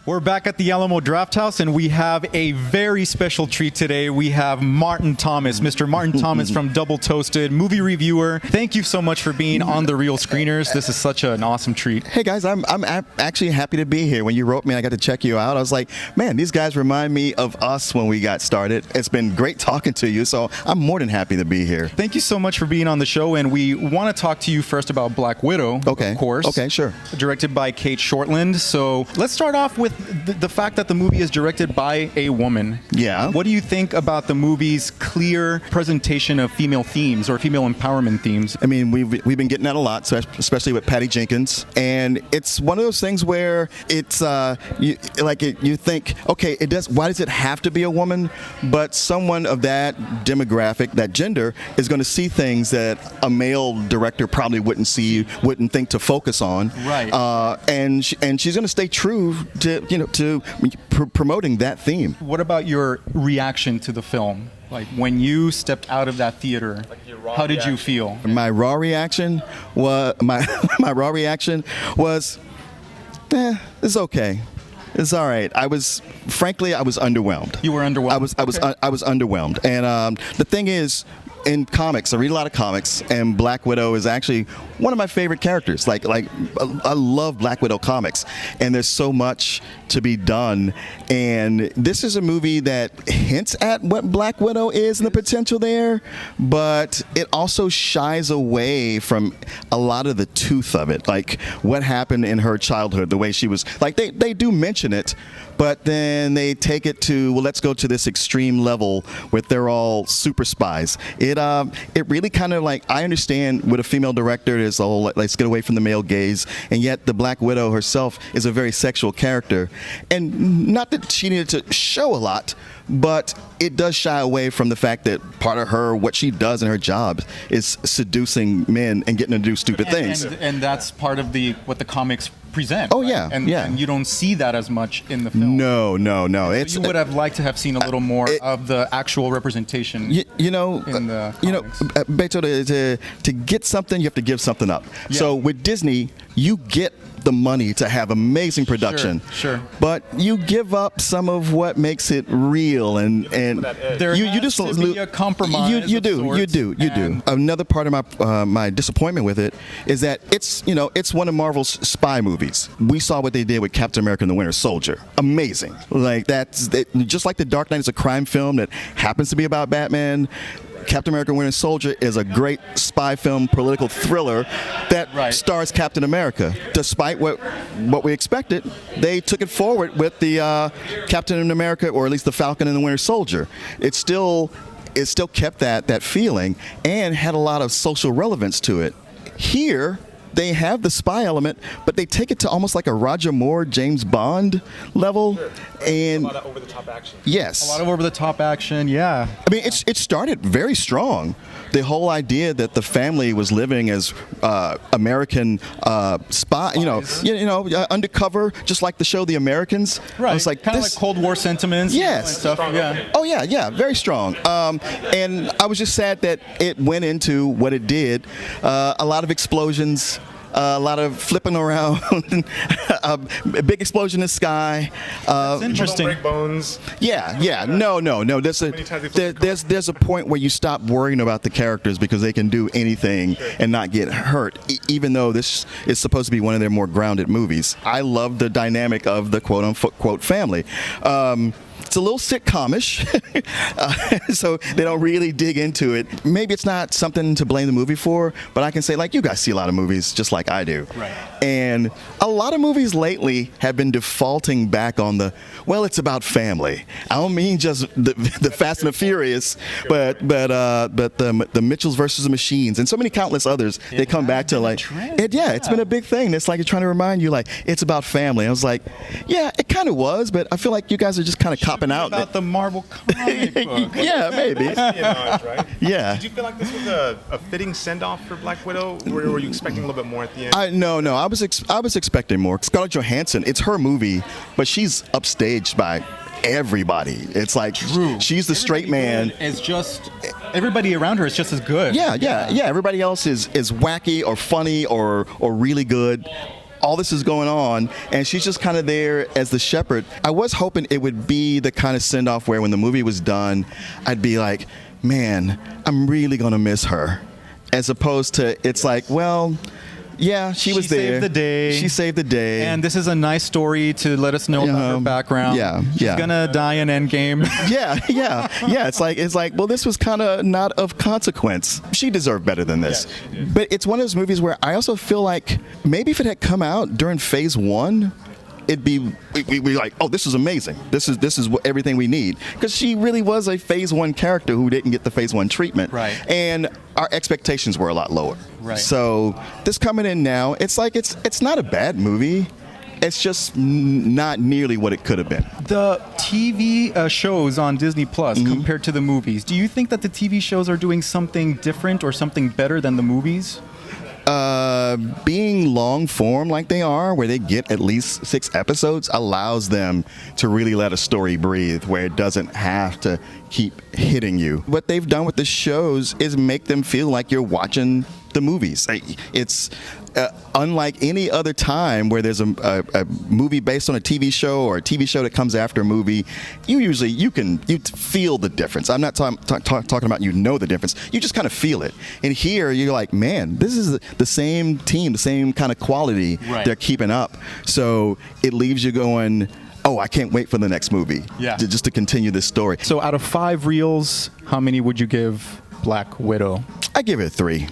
We're back at the Alamo Draft House, and we have a very special treat today. We have Martin Thomas, Mr. Martin Thomas from Double Toasted, movie reviewer. Thank you so much for being on The Real Screeners. This is such an awesome treat. Hey guys, I'm actually happy to be here. When you wrote me and I got to check you out, I was like, man, these guys remind me of us when we got started. It's been great talking to you, so I'm more than happy to be here. Thank you so much for being on the show, and we want to talk to you first about Black Widow, okay. Of course. Okay, sure. Directed by Kate Shortland. So let's start off with the fact that the movie is directed by a woman. Yeah. What do you think about the movie's clear presentation of female themes or female empowerment themes? I mean, we've been getting that a lot, so especially with Patty Jenkins, and it's one of those things where it's you think, okay, it does. Why does it have to be a woman? But someone of that demographic, that gender, is going to see things that a male director probably wouldn't think to focus on. Right. And she's going to stay true to promoting that theme. What about your reaction to the film? Like when you stepped out of that theater, how did you feel? My raw reaction was it's okay. It's all right. I was underwhelmed. You were underwhelmed. I was underwhelmed. And the thing is, in comics, I read a lot of comics, and Black Widow is actually one of my favorite characters. Like I love Black Widow comics, and there's so much to be done. And this is a movie that hints at what Black Widow is and the potential there, but it also shies away from a lot of the tooth of it, like what happened in her childhood, the way she was. Like they do mention it, but then they take it to, well, let's go to this extreme level where they're all super spies. It really kind of, like, I understand with a female director, there's a whole, let's get away from the male gaze, and yet the Black Widow herself is a very sexual character. And not that she needed to show a lot, but it does shy away from the fact that part of her, what she does in her job, is seducing men and getting them to do stupid things. And that's part of what the comics present. Oh, right? yeah, and you don't see that as much in the film. No. You would have liked to have seen a little more of the actual representation. In the comics. Beto, to get something, you have to give something up. Yeah. So with Disney, you get the money to have amazing production. Sure. But you give up some of what makes it real, and there you just has to be a compromise. You do. Another part of my disappointment with it is that it's one of Marvel's spy movies. We saw what they did with Captain America and the Winter Soldier. Amazing. Like just like The Dark Knight is a crime film that happens to be about Batman. Captain America Winter Soldier is a great spy film, political thriller that stars Captain America. Despite what we expected, they took it forward with the Captain America, or at least the Falcon and the Winter Soldier. It still kept that feeling and had a lot of social relevance to it. Here, they have the spy element, but they take it to almost like a Roger Moore, James Bond level. Sure. And a lot of over-the-top action. Yes. A lot of over-the-top action, yeah. I mean, it started very strong. The whole idea that the family was living as American spy, undercover, just like the show The Americans. Right. I was like, kind of like Cold War sentiments. Yes. Stuff. Yeah. Oh yeah, very strong. And I was just sad that it went into what it did. A lot of explosions. A lot of flipping around, a big explosion in the sky. It's interesting. Don't break bones. Yeah. No. There's a point where you stop worrying about the characters because they can do anything and not get hurt, even though this is supposed to be one of their more grounded movies. I love the dynamic of the quote-unquote family. It's a little sitcomish, so they don't really dig into it. Maybe it's not something to blame the movie for, but I can say, like, you guys see a lot of movies just like I do. Right. And a lot of movies lately have been defaulting back on it's about family. I don't mean just the Fast and the Furious, but the Mitchells versus the Machines and so many countless others. They come back to it's been a big thing. It's like it's trying to remind you, like, it's about family. I was like, yeah, it kind of was, but I feel like you guys are just kind of copping out. About the Marvel comic book. Yeah, maybe. Right? Yeah. Did you feel like this was a fitting send-off for Black Widow, or were you expecting a little bit more at the end? No. I was expecting more. Scarlett Johansson, it's her movie, but she's upstaged by everybody. It's like she's the straight man. It's just everybody around her is just as good. Yeah. Everybody else is wacky or funny or really good. all this is going on, and she's just kind of there as the shepherd. I was hoping it would be the kind of send-off where when the movie was done, I'd be like, man, I'm really going to miss her. As opposed to, it's like, well, yeah, she was there. She saved the day. She saved the day. And this is a nice story to let us know about her background. Yeah, She's yeah. gonna die in Endgame. Yeah. It's like, well, this was kind of not of consequence. She deserved better than this. Yeah, she did. But it's one of those movies where I also feel like maybe if it had come out during Phase 1, it'd be we'd be like, oh, this is amazing. This is what, everything we need, because she really was a Phase 1 character who didn't get the Phase 1 treatment. Right. And our expectations were a lot lower. Right. So this coming in now, it's like it's not a bad movie. It's just not nearly what it could have been. The TV shows on Disney Plus compared to the movies, do you think that the TV shows are doing something different or something better than the movies? Being long form like they are, where they get at least 6 episodes, allows them to really let a story breathe, where it doesn't have to keep hitting you. What they've done with the shows is make them feel like you're watching the movies. It's unlike any other time where there's a movie based on a TV show or a TV show that comes after a movie. You feel the difference. I'm not talking about you know the difference. You just kind of feel it. And here you're like, man, this is the same team, the same kind of quality they're keeping up. So it leaves you going, oh, I can't wait for the next movie. Yeah. Just to continue this story. So out of 5 reels, how many would you give Black Widow? I give it 3.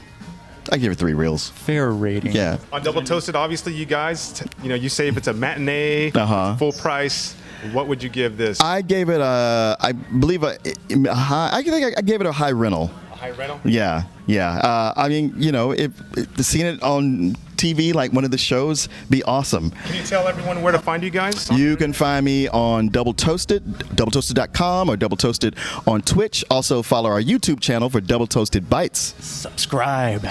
I give it 3 reels. Fair rating. Yeah. On Double Toasted, obviously, you guys, you say if it's a matinee, full price, what would you give this? I gave it I believe a high. I think I gave it a high rental. A high rental? Yeah. I mean, if seeing it on TV, like one of the shows, be awesome. Can you tell everyone where to find you guys? You can find me on Double Toasted, doubletoasted.com, or Double Toasted on Twitch. Also follow our YouTube channel for Double Toasted Bites. Subscribe.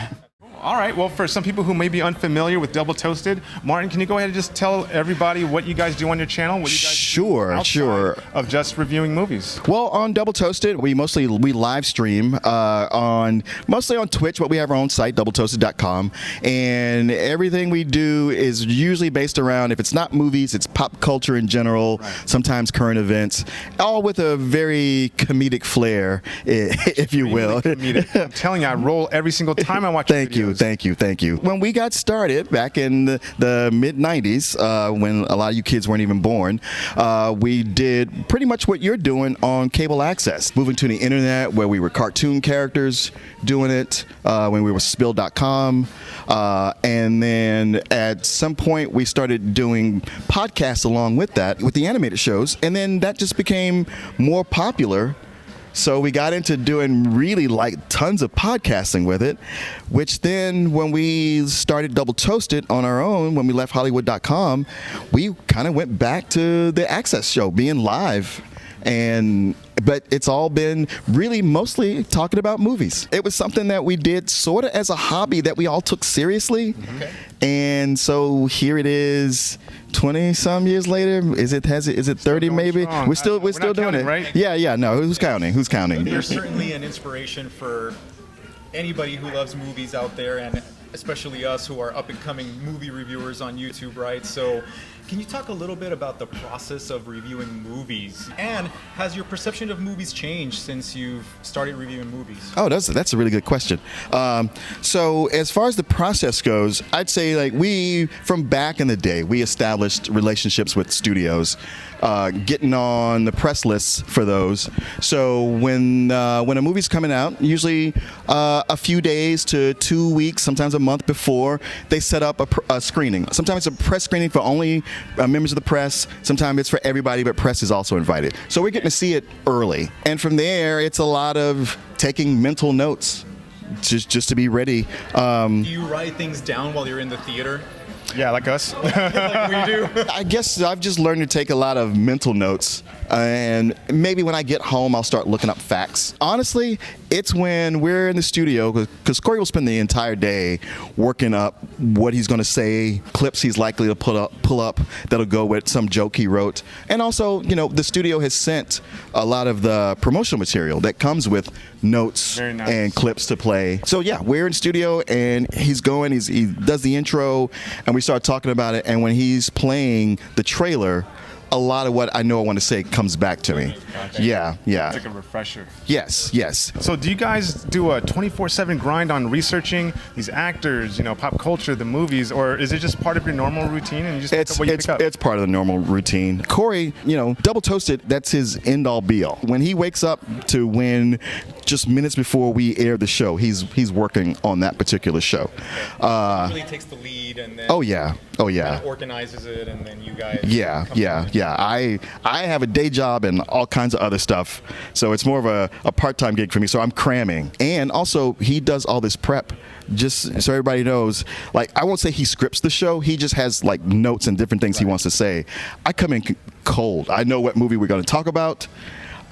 All right. Well, for some people who may be unfamiliar with Double Toasted, Martin, can you go ahead and just tell everybody what you guys do on your channel? What you guys do outside of just reviewing movies? Well, on Double Toasted, we live stream mostly on Twitch, but we have our own site, doubletoasted.com, and everything we do is usually based around, if it's not movies, it's pop culture in general, sometimes current events, all with a very comedic flair, if you will. Comedic. I'm telling you, I roll every single time I watch videos. Thank you. When we got started back in the mid-90s, when a lot of you kids weren't even born, we did pretty much what you're doing on cable access, moving to the internet, where we were cartoon characters doing it, when we were spill.com, and then at some point we started doing podcasts along with that, with the animated shows, and then that just became more popular. So we got into doing really tons of podcasting with it, which then when we started Double Toasted on our own, when we left Hollywood.com, we kind of went back to the Access show, being live. But it's all been really mostly talking about movies. It was something that we did sort of as a hobby that we all took seriously. Okay. And so here it is, 20-some years later. Is it 30 maybe? Strong. We're still doing counting, it. right? Yeah. No, who's counting? You're certainly an inspiration for anybody who loves movies out there, and especially us who are up-and-coming movie reviewers on YouTube, right? So can you talk a little bit about the process of reviewing movies? And has your perception of movies changed since you've started reviewing movies? Oh, that's a really good question. So as far as the process goes, I'd say from back in the day, we established relationships with studios, getting on the press lists for those. So when a movie's coming out, usually a few days to 2 weeks, sometimes a month before, they set up a screening. Sometimes it's a press screening for only members of the press. Sometimes it's for everybody, but press is also invited. So we're getting to see it early. And from there, it's a lot of taking mental notes just to be ready. Do you write things down while you're in the theater? Yeah, like us. Like we do. I guess I've just learned to take a lot of mental notes, and maybe when I get home, I'll start looking up facts. Honestly, It's when we're in the studio, because Korey will spend the entire day working up what he's going to say, clips he's likely to pull up that'll go with some joke he wrote. And also, the studio has sent a lot of the promotional material that comes with notes and clips to play. So yeah, we're in studio and he's going, he does the intro and we start talking about it, and when he's playing the trailer, a lot of what I know I want to say comes back to me. Okay. Yeah. It's like a refresher. Yes. So do you guys do a 24/7 grind on researching these actors, pop culture, the movies, or is it just part of your normal routine and you just pick up what you pick up? It's part of the normal routine. Korey, Double Toasted, that's his end all be all. When he wakes up to when just minutes before we air the show, he's working on that particular show. He really takes the lead and then kind of organizes it, and then you guys I have a day job and all kinds of other stuff, so it's more of a part-time gig for me, so I'm cramming. And also he does all this prep, just so everybody knows. Like, I won't say he scripts the show, he just has like notes and different things he wants to say. I come in cold. I know what movie we're going to talk about.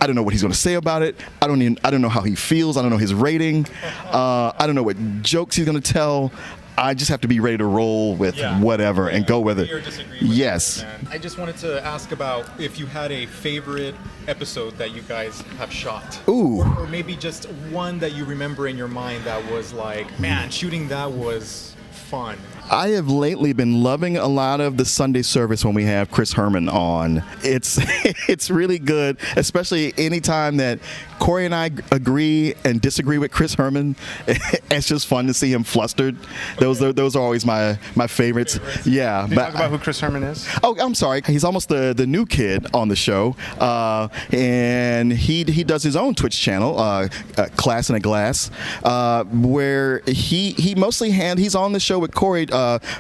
I don't know what he's going to say about it. I don't know how he feels. I don't know his rating. I don't know what jokes he's going to tell. I just have to be ready to roll with whatever and go with it. Yes. I just wanted to ask about if you had a favorite episode that you guys have shot. Ooh. Or maybe just one that you remember in your mind that was like, man, shooting that was fun. I have lately been loving a lot of the Sunday service when we have Chris Herman on. It's really good, especially anytime that Korey and I agree and disagree with Chris Herman. It's just fun to see him flustered. Those are always my favorites. Yeah. Can you talk about who Chris Herman is? Oh, I'm sorry. He's almost the new kid on the show, and he does his own Twitch channel, Class in a Glass, where he mostly he's on the show with Korey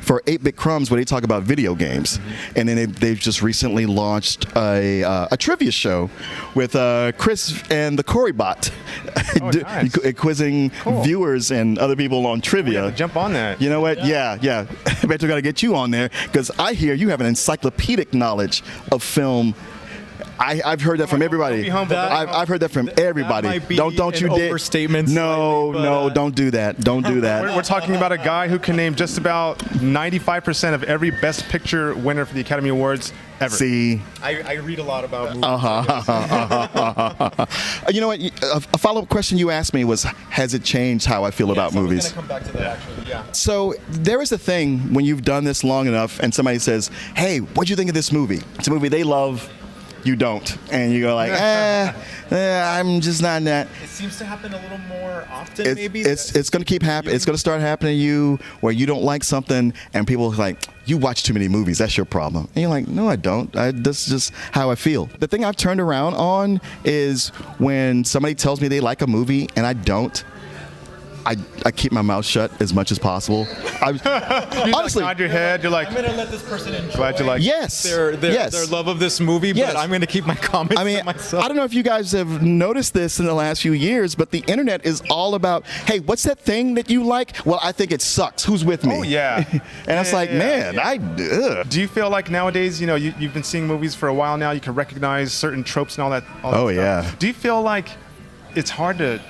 for 8-Bit Crumbs, where they talk about video games. And then they've just recently launched a trivia show with Chris and the Korey bot, nice. quizzing viewers and other people on trivia. Jump on that. You know what? Yeah. I bet you got to get you on there, because I hear you have an encyclopedic knowledge of film. I've heard that from everybody. I've heard that from everybody. Don't you dare. Overstatement. No, don't do that. Don't do that. We're talking about a guy who can name just about 95% of every Best Picture winner for the Academy Awards ever. See, I read a lot about movies. You know what? A follow-up question you asked me was, has it changed how I feel about movies? I'm going to come back to that, actually. Yeah. So there is a thing when you've done this long enough and somebody says, hey, what'd you think of this movie? It's a movie they love. You don't, and you go like, I'm just not in that. It seems to happen a little more often, maybe. It's going to keep happening. It's going to start happening to you where you don't like something, and people are like, you watch too many movies. That's your problem. And you're like, no, I don't. That's just how I feel. The thing I've turned around on is when somebody tells me they like a movie and I don't. I keep my mouth shut as much as possible. Honestly, nod your head. You're like, I'm gonna let this person enjoy. Glad you like. Yes. Their love of this movie, but I'm gonna keep my comments to myself. I don't know if you guys have noticed this in the last few years, but the internet is all about, hey, what's that thing that you like? Well, I think it sucks. Who's with me? Oh yeah. And it's like, man, Do you feel like nowadays, you've been seeing movies for a while now, you can recognize certain tropes and all that stuff. Yeah. Do you feel like it's hard to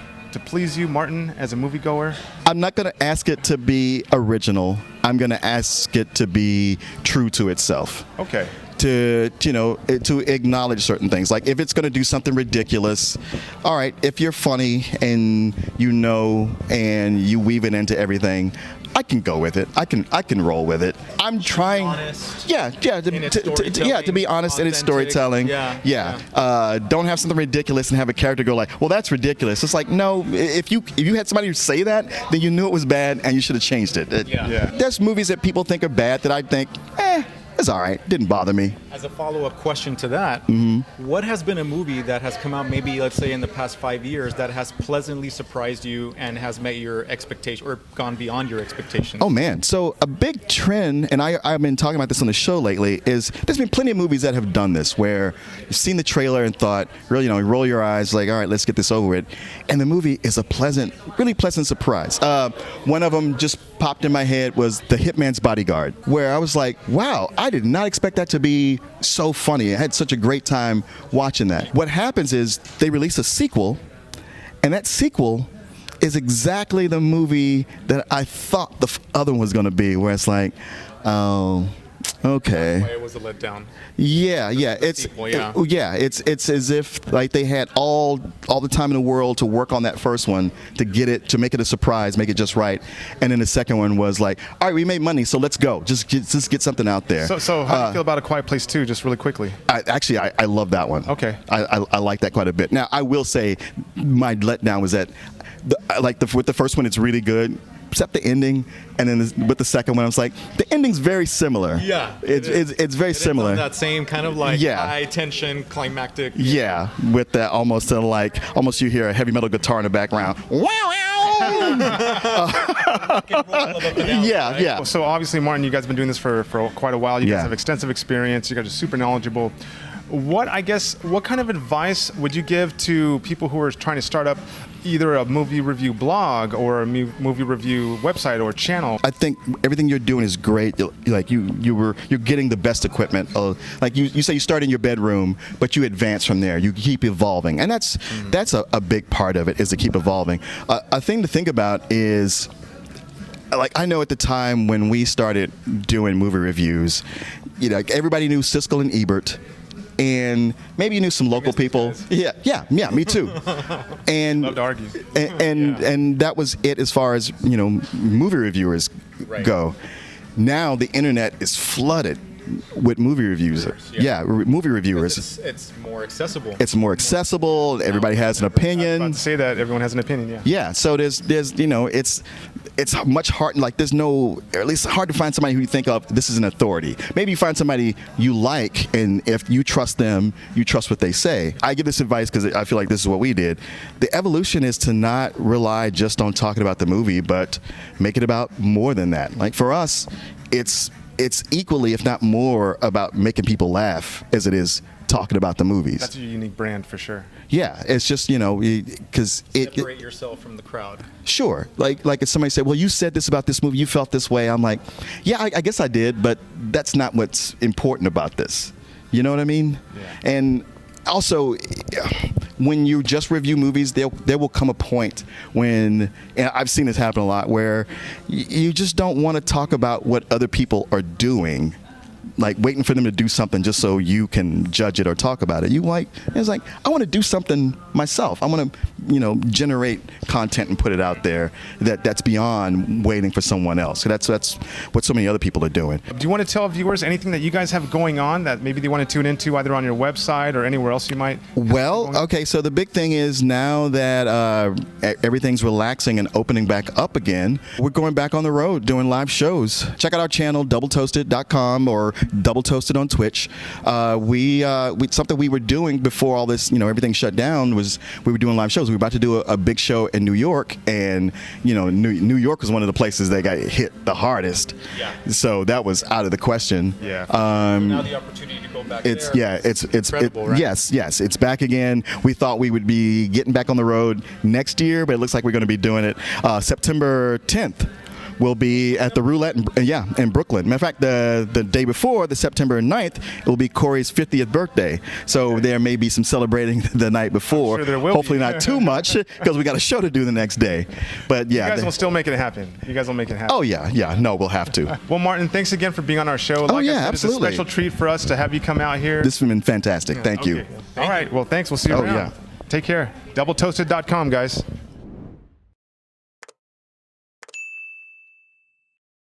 please you, Martin, as a moviegoer? I'm not going to ask it to be original. I'm going to ask it to be true to itself. Okay. To acknowledge certain things. Like, if it's going to do something ridiculous, all right, if you're funny and and you weave it into everything, I can go with it. I can roll with it. I'm trying. Honest. To be honest in its storytelling. Don't have something ridiculous and have a character go like, well, that's ridiculous. It's like, no. If you had somebody say that, then you knew it was bad and you should have changed it. There's movies that people think are bad that I think, it's all right. Didn't bother me. As a follow-up question to that, what has been a movie that has come out maybe, let's say, in the past 5 years that has pleasantly surprised you and has met your expectation or gone beyond your expectations? Oh, man. So a big trend, and I've been talking about this on the show lately, is there's been plenty of movies that have done this where you've seen the trailer and thought, really, roll your eyes like, all right, let's get this over with. And the movie is a really pleasant surprise. One of them just popped in my head was The Hitman's Bodyguard, where I was like, wow, I did not expect that to be so funny. I had such a great time watching that. What happens is they release a sequel, And that sequel is exactly the movie that I thought the other one was going to be, where it's like, oh, okay. That's why it was a letdown. Yeah, it's sequel, yeah. It's as if like they had all the time in the world to work on that first one to make it a surprise, make it just right, and then the second one was like, all right, we made money, so let's go, just get something out there. So how do you feel about A Quiet Place 2, just really quickly? I love that one. Okay. I like that quite a bit. Now I will say my letdown was that with the first one it's really good, except the ending, and then with the second one, I was like, the ending's very similar. Yeah, it's very similar. That same kind of like high tension, climactic. Yeah, with that almost you hear a heavy metal guitar in the background. Yeah. So obviously, Martin, you guys have been doing this for quite a while. You guys Yeah. have extensive experience. You guys are super knowledgeable. What kind of advice would you give to people who are trying to start up either a movie review blog or a movie review website or channel? I think everything you're doing is great. Like you're getting the best equipment. Like you say, you start in your bedroom, but you advance from there. You keep evolving, and that's a big part of it, is to keep evolving. A thing to think about is, like, I know at the time when we started doing movie reviews, everybody knew Siskel and Ebert. And maybe you knew some local people. Yeah, me too. And Love to argue. And that was it as far as movie reviewers go. Now the internet is flooded with movie reviews. Movie reviewers. It's more accessible. It's more accessible. Everybody has an opinion. I was about to say that everyone has an opinion. Yeah. Yeah. So there's it's much hard. Like there's no, or at least hard to find somebody who you think of this is an authority. Maybe you find somebody you like, and if you trust them, you trust what they say. I give this advice because I feel like this is what we did. The evolution is to not rely just on talking about the movie, but make it about more than that. Like for us, it's equally, if not more, about making people laugh as it is talking about the movies. That's a unique brand for sure. Yeah, it's just because separate yourself from the crowd. Sure, like if somebody said, "Well, you said this about this movie, you felt this way," I'm like, "Yeah, I guess I did, but that's not what's important about this." You know what I mean? Yeah. And also, when you just review movies, there will come a point when, and I've seen this happen a lot, where you just don't want to talk about what other people are doing, like waiting for them to do something just so you can judge it or talk about it. It's like, I want to do something myself. I want to, generate content and put it out there that's beyond waiting for someone else. That's what so many other people are doing. Do you want to tell viewers anything that you guys have going on that maybe they want to tune into either on your website or anywhere else you might? Well, okay, so the big thing is now that everything's relaxing and opening back up again, we're going back on the road doing live shows. Check out our channel, doubletoasted.com or Double Toasted on Twitch. We something we were doing before all this, everything shut down, was we were doing live shows. We were about to do a big show in New York, and New York was one of the places that got hit the hardest. Yeah. So that was out of the question. Yeah. Now the opportunity to go back It's there. it's incredible, right? Yes, it's back again. We thought we would be getting back on the road next year, but it looks like we're going to be doing it September 10th. We'll be at the Roulette in Brooklyn. Matter of fact, the day before, the September 9th, it will be Korey's 50th birthday. So there may be some celebrating the night before. I'm sure there will Hopefully be. not too much, because we got a show to do the next day. But yeah. You guys will still make it happen. You guys will make it happen. Oh yeah. No, we'll have to. Well, Martin, thanks again for being on our show. Oh, yeah, I said, absolutely. It's a special treat for us to have you come out here. This has been fantastic. Thank you. All right. Well, thanks. We'll see you Oh, around. yeah. Take care. Doubletoasted.com, guys.